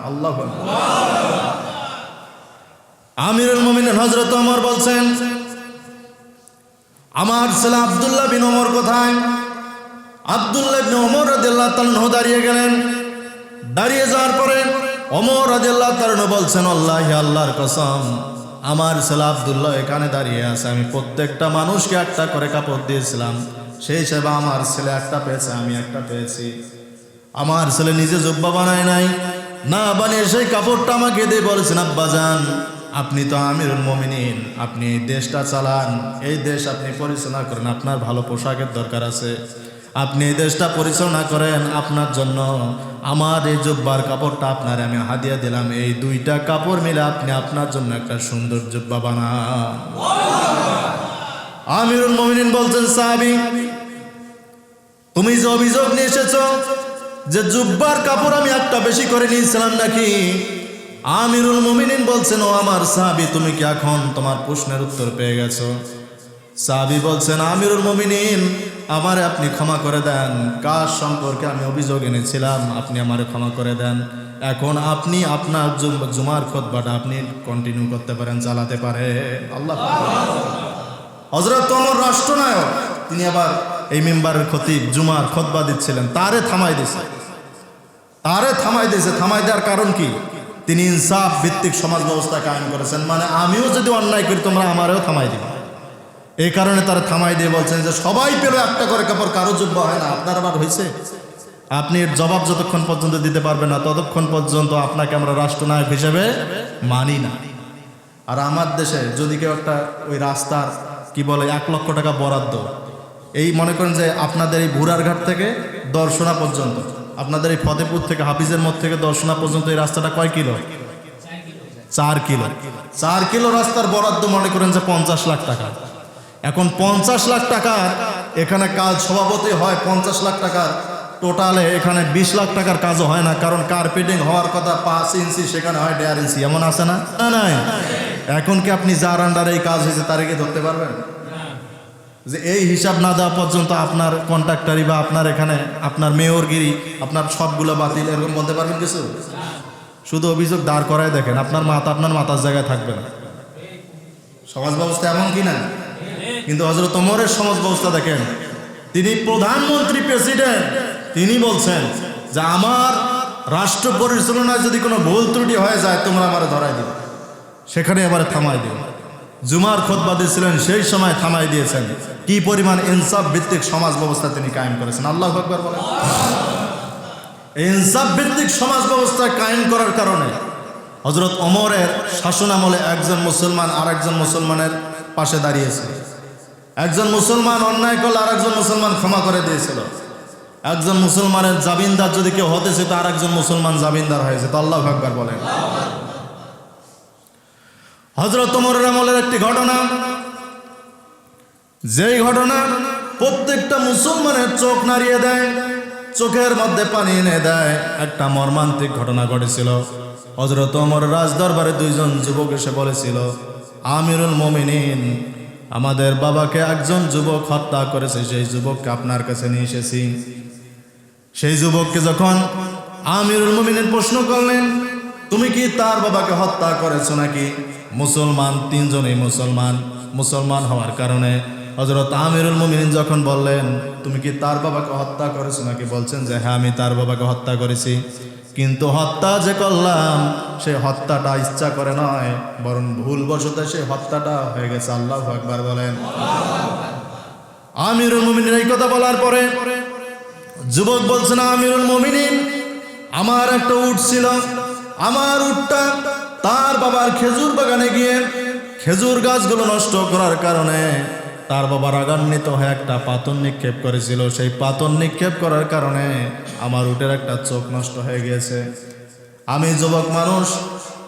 Speaker 1: আল্লাহু আকবার। আমিরুল মুমিনিন হযরত ওমর বলছেন, আমার ছেলে আব্দুল্লাহ বিন ওমর কোথায়? আব্দুল্লাহ ইবনে ওমর রাদিয়াল্লাহু তাআলা আনহু দাঁড়িয়ে গেলেন। দাঁড়িয়ে যাওয়ার পরে ওমর রাদিয়াল্লাহু তাআলা আনহু বলছেন, আল্লাহি, আল্লাহর কসম, আমার ছেলে আব্দুল্লাহ এখানে দাঁড়িয়ে আছে। আমি প্রত্যেকটা মানুষকে একটা করে কাপড় দিয়েছিলাম, সেই হিসেবে আমার ছেলে একটা পেয়েছে, আমি একটা পেয়েছি। আমার ছেলে নিজে জুব্বা বানায় নাই, না বানিয়ে সেই কাপড়টা আমাকে দিয়ে বলেছেন, আব্বাজান, আপনি তো আমিরুল মুমিনিন, আপনি এই দেশটা চালান, এই দেশ আপনি পরিচালনা করেন, আপনার ভালো পোশাকের দরকার আছে, আপনি এই দেশটা পরিচালনা করেন, আপনার জন্য আমার এই জুব্বার কাপড়টা আপনার আমি হাদিয়া দিলাম। এই 2টা কাপড় মিলে আপনি আপনার জন্য একটা সুন্দর জুব্বা বানান। আমিরুল মুমিনিন বলছেন, সাহাবী, তুমি যে অভিযোগ নিয়ে এসেছো যে জুব্বার কাপড় আমি একটা বেশি করে নিয়েছিলাম নাকি? আমিরুল মুমিনিন বলছেন, ও আমার সাহাবী, তুমি কি এখন তোমার প্রশ্নের উত্তর পেয়ে গেছো? সাহাবী বলছেন, আমিরুল মুমিনিন, আমারে আপনি ক্ষমা করে দেন, কার সম্পর্কে আমি অভিযোগ এনেছিলাম আপনি আমারে ক্ষমা করে দেন। এখন আপনি আপনার জুমার খুতবাটা আপনি কন্টিনিউ করতে পারেন, চালাতে পারে। আল্লাহ। হযরত ওমর রাষ্ট্রনায়ক, তিনি আবার এই মেম্বারের খতিব জুমার খুতবা দিচ্ছিলেন, তারে থামাই দিয়েছে। থামাই দেওয়ার কারণ কি? তিনি ইনসাফ ভিত্তিক সমাজ ব্যবস্থা কায়েম করেছেন, মানে আমিও যদি অন্যায় করি তোমরা আমারও থামাই দিবে। এই কারণে তারা থামাই দিয়ে বলছেন যে সবাই পেল একটা করে কাপড়, কারো জুব্বা হয় না, আপনার আবার হয়েছে। আপনি এর জবাব যতক্ষণ পর্যন্ত দিতে পারবেন না, ততক্ষণ পর্যন্ত আপনাকে আমরা রাষ্ট্রনায়ক হিসেবে মানি না। আর আমার দেশে যদি কেউ একটা ওই রাস্তার কি বলে 1 লক্ষ টাকা বরাদ্দ, এই মনে করেন যে আপনাদের এই ভুরারঘাট থেকে দর্শনা পর্যন্ত, আপনাদের এই ফতেপুর থেকে হাফিজের মঠ থেকে দর্শনা পর্যন্ত এই রাস্তাটা কয় কিলো? 4 কিলো। 4 কিলো রাস্তার বরাদ্দ মনে করেন যে 50 লাখ টাকা। এখন 50 লাখ টাকার এখানে কাজ সভাপতি হয় 50 লাখ টাকার, টোটালে এখানে 20 লাখ টাকার কাজও হয় না, কারণ কার্পেটিং হওয়ার কথা 5 ইঞ্চি, সেখানে হয় 1.5 ইঞ্চি। এমন আছে না? নাই। এখন কি আপনি যার আন্ডারে এই কাজ হয়েছে তারে কি ধরতে পারবেন? যে এই হিসাব না দেওয়া পর্যন্ত আপনার কন্ট্রাক্টারি বা আপনার এখানে আপনার মেয়রগিরি, আপনার সবগুলো বাতিল, এরকম বলতে পারবেন কিছু? শুধু অভিযোগ দাঁড় করায় দেখেন, আপনার মাথার জায়গায় থাকবে না। সমাজ ব্যবস্থা এমন কি না? কিন্তু হযরত ওমরের সমাজ ব্যবস্থা দেখেন, তিনি প্রধানমন্ত্রী, প্রেসিডেন্ট, তিনি বলছেন যে আমার রাষ্ট্র পরিচালনায় যদি কোনো ভুল ত্রুটি হয়ে যায় তোমরা আমারে ধরাই দিও, সেখানে এবারে থামাই দিও। জুমার খুতবা দিয়েছিলেন, সেই সময় থামাই দিয়েছেন। কি পরিমাণ ইনসাফ ভিত্তিক সমাজ ব্যবস্থা তিনি কায়েম করেছেন। আল্লাহু আকবার বলেন। ইনসাফ ভিত্তিক সমাজ ব্যবস্থা কায়েম করার কারণে হযরত ওমরের শাসন আমলে একজন মুসলমান আরেকজন মুসলমানের পাশে দাঁড়িয়েছে। একজন মুসলমান অন্যায় করলে আরেকজন মুসলমান ক্ষমা করে দিয়েছিল। একজন মুসলমানের জামিনদার যদি কেউ হতে যেত, আরেকজন মুসলমান জামিনদার হয়ে যেত। আল্লাহু আকবার বলেন। হযরত ওমরের আমলের একটি ঘটনা, যেই ঘটনা প্রত্যেকটা মুসলমানের চোখ নাড়িয়ে দেয়, চোখের মধ্যে পানি এনে দেয়। একটা মর্মান্তিক ঘটনা ঘটেছিল। হযরত ওমর রাজদরবারে 2 জন যুবক এসে বলেছিল, আমিরুল মুমিনিন, আমাদের বাবাকে একজন যুবক হত্যা করেছে, সেই যুবককে আপনার কাছে নিয়ে এসেছি। সেই যুবককে যখন আমিরুল মুমিনিন প্রশ্ন করলেন, তুমি কি তার বাবাকে হত্যা করেছো নাকি? মুসলমান, 3 জনই মুসলমান হওয়ার কারণে হযরত আমিরুল মুমিনিন যখন বললেন, তুমি কি তার বাবাকে হত্যা করেছো নাকি? বলছেন যে হ্যাঁ, আমি তার বাবাকে হত্যা করেছি, কিন্তু হত্যা যে করলাম সেই হত্যাটা ইচ্ছা করে নয়, বরং ভুলবশত সেই হত্যাটা হয়ে গেছে। আল্লাহু আকবার বলেন। আমিরুল মুমিনিন এই কথা বলার পরে যুবক বলছেন, আমিরুল মুমিনিন, আমার একটা উট ছিল, আমার উটটা তার বাবার খেজুর বাগানে গিয়ে খেজুর গাছগুলো নষ্ট করার কারণে তার বাবা রাগান্বিত হয়ে একটা পাথর নিক্ষেপ করেছিল। সেই পাথর নিক্ষেপ করার কারণে আমার উটের একটা চোখ নষ্ট হয়ে গিয়েছে। আমি যুবক মানুষ,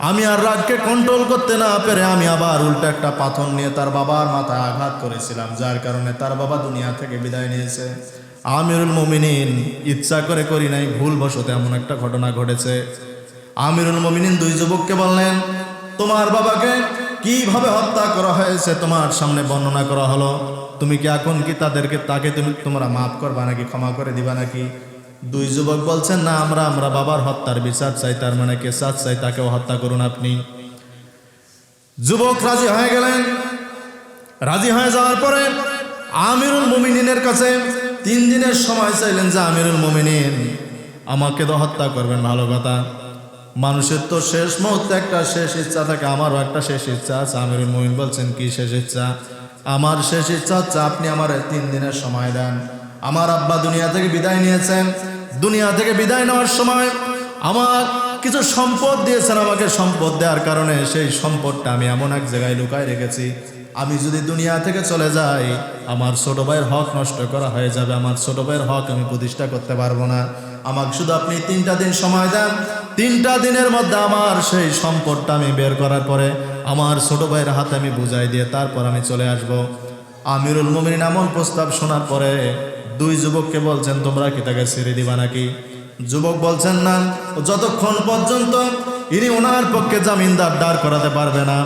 Speaker 1: আমি আর রাগকে কন্ট্রোল করতে না পেরে আমি আবার উল্টা একটা পাথর নিয়ে তার বাবার মাথায় আঘাত করেছিলাম, যার কারণে তার বাবা দুনিয়া থেকে বিদায় নিয়েছে। আমিরুল মুমিনিন, ইচ্ছা করে করি নাই, ভুলবশত এমন একটা ঘটনা ঘটেছে। আমিরুল মুমিনিন 2 যুবককে বললেন, তোমার বাবাকে কিভাবে হত্যা করা হয়েছে তোমার সামনে বর্ণনা করা হলো, তুমি কি এখন কি তাকে তোমরা মাফ করবা নাকি, ক্ষমা করে দিবা নাকি? 2 যুবক বলছেন, না, আমরা বাবার হত্যার বিচার চাই, তার মানে কেসাস চাই, তাকেও হত্যা করুন আপনি। যুবক রাজি হয়ে গেলেন। রাজি হয়ে যাওয়ার পরে আমিরুল মুমিনিনের কাছে 3 দিনের সময় চাইলেন যে আমিরুল মুমিনিন, আমাকে তো হত্যা করবেন, ভালো কথা, মানুষের তো শেষ মুহূর্তে একটা শেষ ইচ্ছা থাকে, আমারও একটা শেষ ইচ্ছা আছে। আমিরুল মুমিন বলছেন, কি শেষ ইচ্ছা? আমার শেষ ইচ্ছা হচ্ছে আপনি আমার 3 দিনের সময় দেন। আমার আব্বা দুনিয়া থেকে বিদায় নিয়েছেন, দুনিয়া থেকে বিদায় নেওয়ার সময় আমার কিছু সম্পদ দিয়েছেন, আমাকে সম্পদ দেওয়ার কারণে সেই সম্পদটা আমি এমন এক জায়গায় লুকায় রেখেছি, আমি যদি দুনিয়া থেকে চলে যাই আমার ছোট ভাইয়ের হক নষ্ট করা হয়ে যাবে, আমার ছোট ভাইয়ের হক আমি প্রতিষ্ঠা করতে পারবো না। আমাকে শুধু আপনি 3টা দিন সময় দেন, 3টা দিনের মধ্যে আমার সেই সম্পদটা আমি বের করার পরে আমার ছোট ভাইয়ের হাতে আমি বুঝাই দিয়ে তারপর আমি চলে আসব। আমিরুল মুমিনিন এমন প্রস্তাব শোনার পরে 2 যুবককে বলছেন, তোমরা কি তাকে ছেড়ে দিবা নাকি? যুবক বলছেন, না, যতক্ষণ পর্যন্ত ইনি ওনার পক্ষে জামিনদার দাঁড় করাতে পারবে না,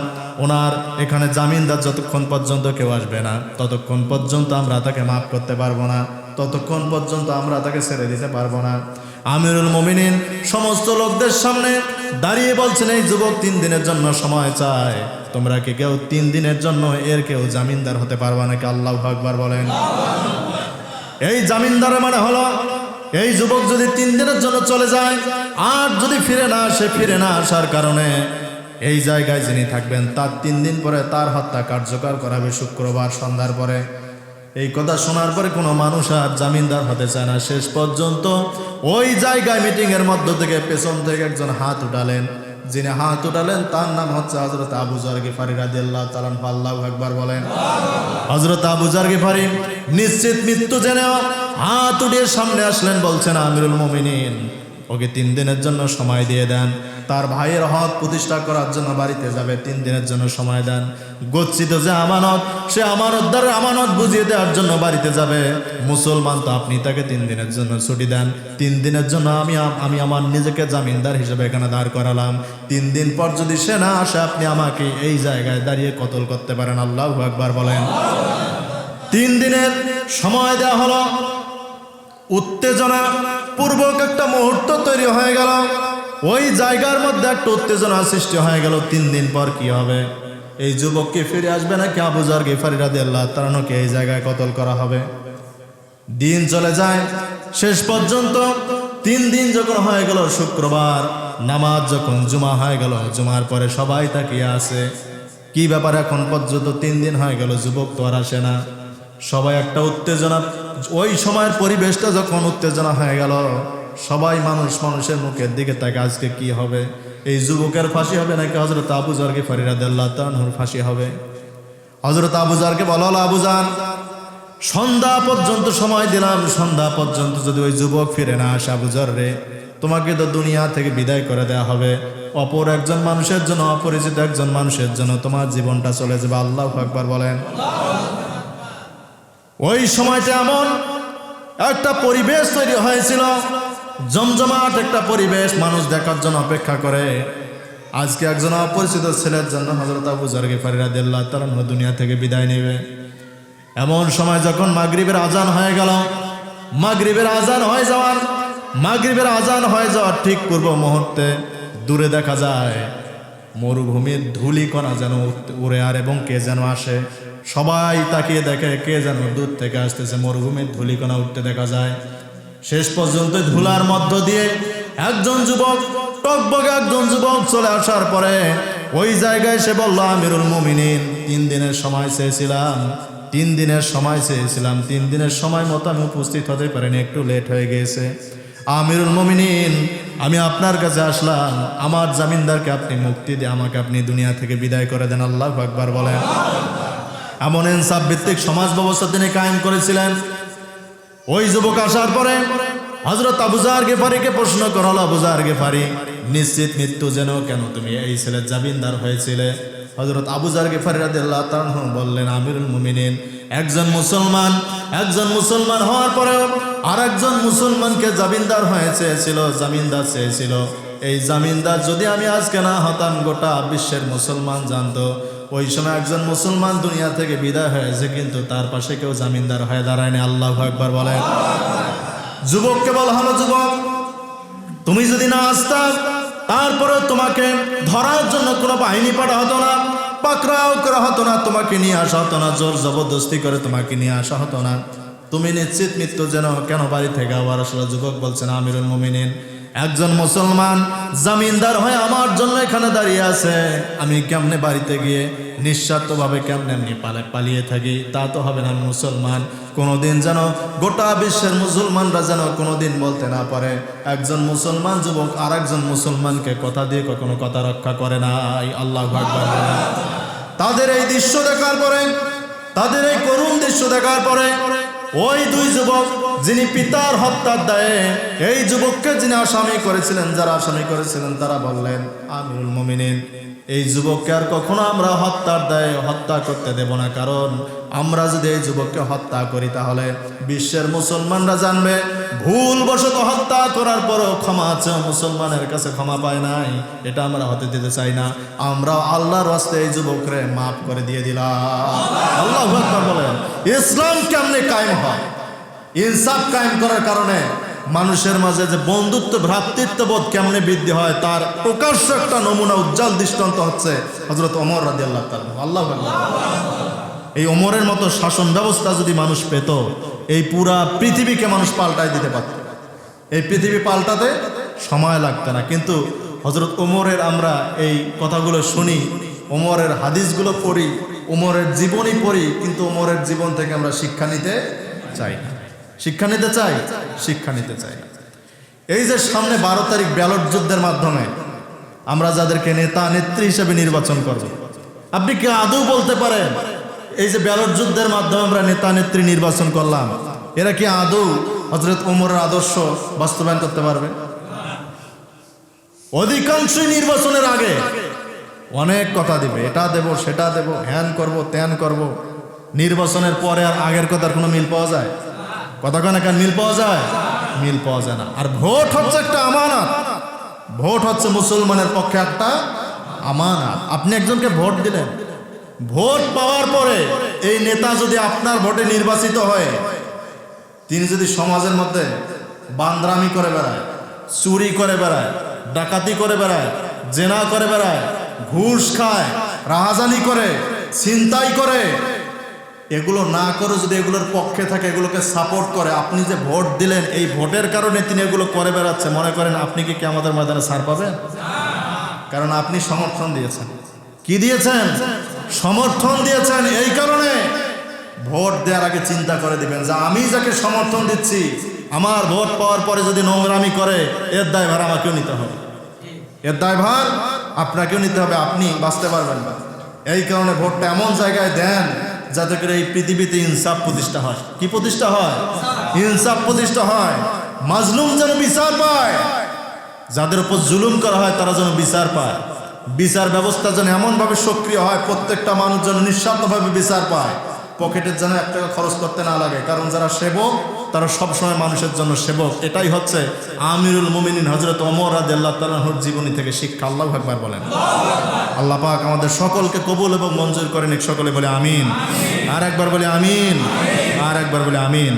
Speaker 1: ওনার এখানে জামিনদার যতক্ষণ পর্যন্ত কেউ আসবে না, ততক্ষণ পর্যন্ত আমরা তাকে মাফ করতে পারবো না, ততক্ষণ পর্যন্ত আমরা তাকে ছেড়ে দিতে পারবো না। আমিরুল মুমিনিন সমস্ত লোকদের সামনে দাঁড়িয়ে বলছেন, এই যুবক 3 দিনের জন্য সময় চায়, তোমরা কি কেউ 3 দিনের জন্য এর কেউ জামিনদার হতে পারবা নাকি? আল্লাহু আকবার বলেন। এই জামিনদারের মানে হলো, এই যুবক যদি 3 দিনের জন্য চলে যায় আর যদি ফিরে না আসার কারণে এই জায়গায় যিনি থাকবেন তার 3 দিন পরে তার হত্যা কার্যকর করাবে শুক্রবার সন্ধ্যার পরে। এই কথা শোনার পরে কোনো মানুষ আর জামিনদার হতে চায় না। শেষ পর্যন্ত ওই জায়গায় মিটিংয়ের মধ্য থেকে পেছন থেকে একজন হাত উঠালেন, যিনি হাত উঠালেন তার নাম হচ্ছে হযরত আবু যর গিফারী রাদিয়াল্লাহু তাআলা আনহু। আল্লাহু আকবার বলেন। হযরত আবু যর গিফারী নিশ্চিত মৃত্যু জেনেও হাত উঠিয়ে সামনে আসলেন, বলছেন আমিরুল মুমিনিন ওকে 3 দিনের জন্য সময় দিয়ে দেন। তার ভাইয়ের হক প্রতিষ্ঠা করার জন্য বাড়িতে যাবে, 3 দিনের জন্য সময় দেন। গচ্ছিত যে আমানত, সে আমানতদারের আমানত বুঝিয়ে দেওয়ার জন্য বাড়িতে যাবে। মুসলমান তো আপনি তাকে 3 দিনের জন্য ছুটি দেন। 3 দিনের জন্য আমি আমার নিজেকে জামিনদার হিসেবে এখানে দাঁড় করালাম। 3 দিন পর যদি সে না আসে, আপনি আমাকে এই জায়গায় দাঁড়িয়ে কতল করতে পারেন। আল্লাহু আকবার বলেন। 3 দিনের সময় দেওয়া হলো। উত্তেজনা পূর্বক একটা মুহূর্ত তৈরি হয়ে গেল। ওই জায়গার মধ্যে একটা উত্তেজনা সৃষ্টি হয়ে গেল। 3 দিন পর কি হবে? এই যুবক কি ফিরে আসবে নাকি আবু যর গিফারী রাদিয়াল্লাহু তাআলা আনহুকে এই জায়গায় কতল করা হবে? দিন চলে যায়। শেষ পর্যন্ত 3 দিন যখন হয়ে গেল, শুক্রবার নামাজ যখন জুমা হয়ে গেল, জুমার পরে সবাই তাকিয়ে আছে কি ব্যাপার, এখন পর্যন্ত 3 দিন হয়ে গেল, যুবক তো আর আসে না। সবাই একটা উত্তেজনা, ওই সময়ের পরিবেশটা যখন উত্তেজনা হয়ে গেল, সবাই মানুষের মুখের দিকে তাকে আজকে কি হবে? এই যুবকের ফাঁসি হবে নাকি হযরত আবু যর গিফারী রাদিয়াল্লাহু তাআলা আনহুর ফাঁসি হবে? হযরত আবু যরকে বলা হলো, আবু যর সন্ধ্যা পর্যন্ত সময় দিলাম, সন্ধ্যা পর্যন্ত যদি ওই যুবক ফিরে না আসে, আবু যর রে তোমাকে তো দুনিয়া থেকে বিদায় করে দেওয়া হবে। অপর একজন মানুষের জন্য, অপরিচিত একজন মানুষের জন্য তোমার জীবনটা চলে যাবে। আল্লাহু আকবার বলেন। ওই সময়টা এমন একটা পরিবেশ তৈরি হয়েছিল, জমজমাট একটা পরিবেশ, মানুষ দেখার জন্য অপেক্ষা করে। আজকে একজন অপরিচিত ছেলের জন্য হযরত আবু যর গিফারী রাদিয়াল্লাহু তাআলা আনহু দুনিয়া থেকে বিদায় নেবে। এমন সময় যখন মাগরিবের আজান হয়ে গেল, মাগরিবের আজান হয়ে যাওয়ার ঠিক পূর্ব মুহূর্তে দূরে দেখা যায় মরুভূমির ধূলিকণা যেন উড়ে আর এবং কে যেন আসে। সবাই তাকিয়ে দেখে কে যেন দূর থেকে আসতেছে, মরুভূমির ধূলিকণা উঠতে দেখা যায়। শেষ পর্যন্ত ধুলার মধ্য দিয়ে একজন যুবক, টকবকে একজন যুবক চলে আসার পরে ওই জায়গায় সে বলল, আমিরুল মুমিনিন 3 দিনের সময় চেয়েছিলাম, 3 দিনের সময় মতো আমি উপস্থিত হতে পারিনি, একটু লেট হয়ে গিয়েছে। আমিরুল মুমিনিন, আমি আপনার কাছে আসলাম, আমার জামিনদারকে আপনি মুক্তি দিয়ে আমাকে আপনি দুনিয়া থেকে বিদায় করে দেন। আল্লাহু আকবার বলেন। এমন ইনসাফ ভিত্তিক সমাজ ব্যবস্থা তিনি কায়েম করেছিলেন। ওই যুবক আসার পরে হযরত আবু যর গিফারীকে প্রশ্ন করা হলো, আবু যর গিফারী নিশ্চিত মৃত্যু যেন, কেন তুমি এই ছেলের জামিনদার হয়েছিলে? হযরত আবু যর গিফারী রাদিয়াল্লাহু তাআলা আনহু বললেন, আমিরুল মুমিনিন, একজন মুসলমান হওয়ার পরে আর একজন মুসলমানকে জামিনদার চেয়েছিল। এই জামিনদার যদি আমি আজকে না হতাম, গোটা বিশ্বের মুসলমান জানতো ওই সময় একজন মুসলমান দুনিয়া থেকে বিদায় হয়েছে, কিন্তু তার পাশে কেউ জামিনদার হয়ে দাঁড়ায়নি। আল্লাহু আকবার বলেন। যুবককে বলা হলো, যুবক তুমি যদি না আসতাম, তারপরে তোমাকে ধরার জন্য কোনো বাহিনী পাঠা হতো না, পাকড়াও করা হতো না, তোমাকে নিয়ে আসা হতো না, জোর জবরদস্তি করে তোমাকে নিয়ে আসা হতো না। তুমি নিশ্চিত মৃত্যু যেন, কেন বাড়ি থেকে আবার আসলে? যুবক বলছেন, আমিরুল মুমিনিন, একজন মুসলমান জামিনদার হয়ে আমার জন্য এখানে দাঁড়িয়ে আছে, আমি কেমনে বাড়িতে গিয়ে নিঃস্বার্থভাবে কেমনে এমনি পালিয়ে থাকি? তা তো হবে না। আমি মুসলমান, কোনোদিন যেন গোটা বিশ্বের মুসলমানরা যেন কোনোদিন বলতে না পারে একজন মুসলমান যুবক আর একজন মুসলমানকে কথা দিয়ে কখনো কথা রক্ষা করে নাই। আল্লাহু আকবার। তাদের এই দৃশ্য দেখার পরে, তাদের এই করুণ দৃশ্য দেখার পরে ওই 2 যুবক, যিনি পিতার হত্যার দায়ে এই যুবককে যিনি আসামি করেছিলেন, যারা আসামি করেছিলেন, তারা বললেন, আমিরুল মুমিনিন, এই যুবককে আর কখনো আমরা হত্যার দায়ে হত্যা করতে দেব না, কারণ আমরা যদি এই যুবককে হত্যা করি তাহলে বিশ্বের মুসলমানরা জানবে ভুলবশত হত্যা করার পরও ক্ষমা আছে, মুসলমানের কাছে ক্ষমা পায় নাই। এটা আমরা হতে দিতে চাই না। আমরা আল্লাহর রাস্তায় এই যুবকরে মাফ করে দিয়ে দিলাম। আল্লাহু আকবার বলেন। ইসলাম কেমনে কায়েম হয়? ইনসাফ কায়েম করার কারণে মানুষের মাঝে যে বন্ধুত্ব, ভ্রাতৃত্ববোধ কেমনে বৃদ্ধি হয়, তার প্রকাশ্য একটা নমুনা, উজ্জ্বল দৃষ্টান্ত হচ্ছে হযরত ওমর রাদিয়াল্লাহু তাআলা। আল্লাহু আকবার। এই ওমরের মতো শাসন ব্যবস্থা যদি মানুষ পেত, এই পুরা পৃথিবীকে মানুষ পাল্টাই দিতে পারত। এই পৃথিবী পাল্টাতে সময় লাগতো না। কিন্তু হযরত ওমরের আমরা এই কথাগুলো শুনি, ওমরের হাদিসগুলো পড়ি, ওমরের জীবনী পড়ি, কিন্তু ওমরের জীবন থেকে আমরা শিক্ষা নিতে চাই না। শিক্ষা নিতে চাই না। এই যে সামনে 12 তারিখ ব্যালট যুদ্ধের মাধ্যমে আমরা যাদেরকে নেতা নেত্রী হিসেবে নির্বাচন করব। আপনি কি আদৌ বলতে পারেন এই যে ব্যালট যুদ্ধের মাধ্যমে আমরা নেতা নেত্রী নির্বাচন করলাম, এরা কি আদৌ হযরত ওমরের আদর্শ বাস্তবায়ন করতে পারবে? অধিকাংশই নির্বাচনের আগে অনেক কথা দিবে, এটা দেব সেটা দেব, হ্যান করব ত্যান করব। নির্বাচনের পরে আর আগের কথার কোনো মিল পাওয়া যায়? কথা কেন মিল পাওয়া যায়? মিল পাওয়া যায় না। আর ভোট হচ্ছে একটা আমানত, ভোট হচ্ছে মুসলমানের পক্ষে একটা আমানত। আপনি একজনকে ভোট দিলেন, ভোট পাওয়ার পরে এই নেতা যদি আপনার ভোটে নির্বাচিত হয়, তিনি যদি সমাজের মধ্যে বান্দরামি করে বেড়ায়, চুরি করে বেড়ায়, ডাকাতি করে বেড়ায়, জেনা করে বেড়ায়, ঘুষ খায়, রাহাজানি করে, ছিনতাই করে, এগুলো না করে যদি এগুলোর পক্ষে থাকে, এগুলোকে সাপোর্ট করে, আপনি যে ভোট দিলেন এই ভোটের কারণে তিনি এগুলো করে বেড়াচ্ছে, মনে করেন আপনি কি আমাদের ময়দানে ছাড় পাবেন? কারণ আপনি সমর্থন দিয়েছেন। কি দিয়েছেন? সমর্থন দিয়েছেন। এই কারণে ভোট দেওয়ার আগে চিন্তা করে দিবেন যে আমি যাকে সমর্থন দিচ্ছি, আমার ভোট পাওয়ার পরে যদি নোংরামি করে, এর দায়ভার আমাকেও নিতে হবে, এর দায়ভার আপনাকেও নিতে হবে, আপনি বাঁচতে পারবেন না। এই কারণে ভোটটা এমন জায়গায় দেন যাতে করে এই পৃথিবীতে ইনসাফ প্রতিষ্ঠা হয়। কি প্রতিষ্ঠা হয়? ইনসাফ প্রতিষ্ঠা হয়। মাজলুম যেন বিচার পায়, যাদের উপর জুলুম করা হয় তারা যেন বিচার পায়। বিচার ব্যবস্থা যেন এমনভাবে সক্রিয় হয়, প্রত্যেকটা মানুষ যেন নিঃস্বার্থভাবে বিচার পায়, পকেটের যেন 1 টাকা খরচ করতে না লাগে। কারণ যারা সেবক তারা সবসময় মানুষের জন্য সেবক। এটাই হচ্ছে আমিরুল মুমিনিন হযরত ওমর রাদিয়াল্লাহু তাআলা আনহুর জীবনী থেকে শিক্ষা। আল্লাহু আকবার বলেন। আল্লাহ পাক আমাদের সকলকে কবুল এবং মঞ্জুর করেন। সকলে বলে আমিন। আর একবার বলে আমিন, আর একবার বলে আমিন।